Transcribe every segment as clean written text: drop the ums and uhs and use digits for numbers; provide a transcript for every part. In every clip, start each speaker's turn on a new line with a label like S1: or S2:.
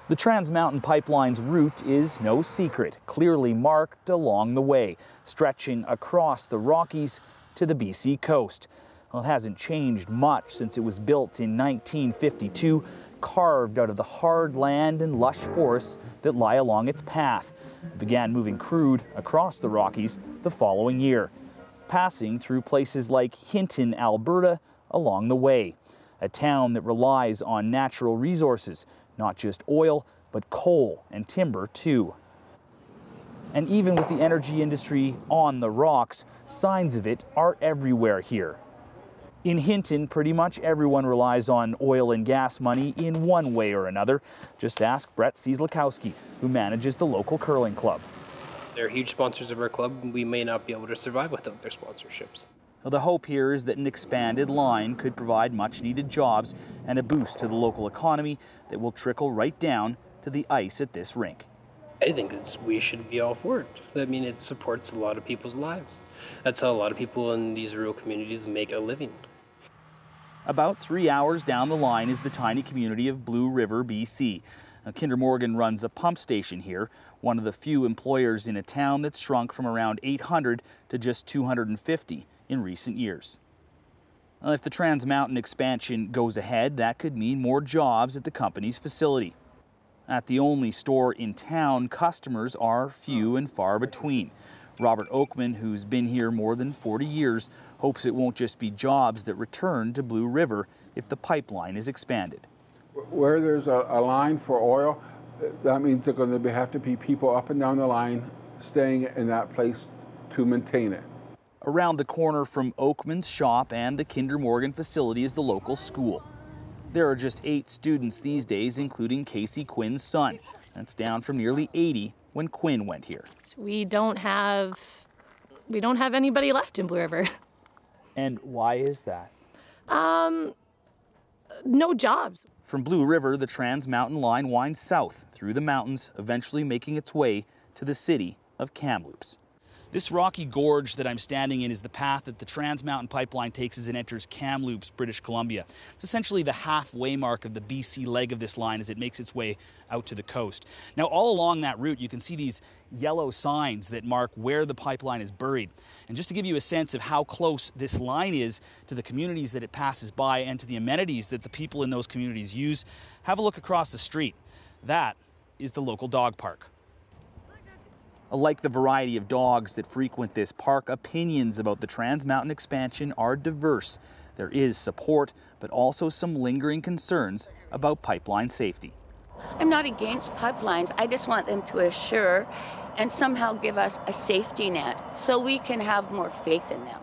S1: The Trans Mountain Pipeline's route is no secret, clearly marked along the way, stretching across the Rockies to the BC coast. Well, it hasn't changed much since it was built in 1952, carved out of the hard land and lush forests that lie along its path. It began moving crude across the Rockies the following year, passing through places like Hinton, Alberta, along the way, a town that relies on natural resources, not just oil, but coal and timber too. And even with the energy industry on the rocks, signs of it are everywhere here. In Hinton, pretty much everyone relies on oil and gas money in one way or another. Just ask Brett Cieslakowski, who manages the local curling club.
S2: They're huge sponsors of our club, and we may not be able to survive without their sponsorships.
S1: Well, the hope here is that an expanded line could provide much-needed jobs and a boost to the local economy that will trickle right down to the ice at this rink.
S2: I think we should be all for it. I mean, it supports a lot of people's lives. That's how a lot of people in these rural communities make a living.
S1: About 3 hours down the line is the tiny community of Blue River, BC. Now, Kinder Morgan runs a pump station here, one of the few employers in a town that's shrunk from around 800 to just 250 in recent years. If the Trans Mountain expansion goes ahead, that could mean more jobs at the company's facility. At the only store in town, customers are few and far between. Robert Oakman, who's been here more than 40 years, hopes it won't just be jobs that return to Blue River if the pipeline is expanded.
S3: Where there's a line for oil, that means there are going to have to be people up and down the line staying in that place to maintain it.
S1: Around the corner from Oakman's shop and the Kinder Morgan facility is the local school. There are just 8 students these days, including Casey Quinn's son. That's down from nearly 80 when Quinn went here.
S4: So we don't have anybody left in Blue River.
S1: And why is that?
S4: No jobs.
S1: From Blue River, the Trans Mountain line winds south through the mountains, eventually making its way to the city of Kamloops. This rocky gorge that I'm standing in is the path that the Trans Mountain Pipeline takes as it enters Kamloops, British Columbia. It's essentially the halfway mark of the BC leg of this line as it makes its way out to the coast. Now, all along that route, you can see these yellow signs that mark where the pipeline is buried. And just to give you a sense of how close this line is to the communities that it passes by and to the amenities that the people in those communities use, have a look across the street. That is the local dog park. Like the variety of dogs that frequent this park, opinions about the Trans Mountain expansion are diverse. There is support, but also some lingering concerns about pipeline safety.
S5: I'm not against pipelines. I just want them to assure and somehow give us a safety net so we can have more faith in them.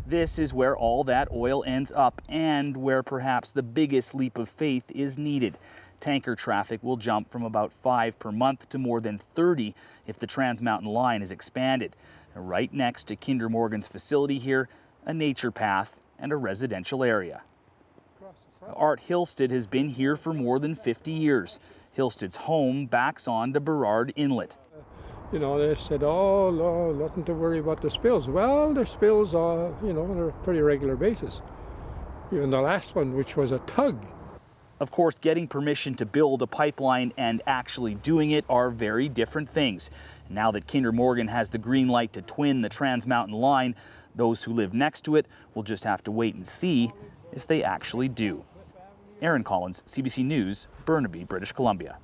S1: This is where all that oil ends up and where perhaps the biggest leap of faith is needed. Tanker traffic will jump from about 5 per month to more than 30 if the Trans Mountain line is expanded. Right next to Kinder Morgan's facility here, a nature path and a residential area. Art Hilsted has been here for more than 50 years. Hilsted's home backs onto Burrard Inlet.
S6: You know, they said, oh, no, nothing to worry about the spills. Well, the spills are, on a pretty regular basis. Even the last one, which was a tug.
S1: Of course, getting permission to build a pipeline and actually doing it are very different things. Now that Kinder Morgan has the green light to twin the Trans Mountain line, those who live next to it will just have to wait and see if they actually do. Aaron Collins, CBC News, Burnaby, British Columbia.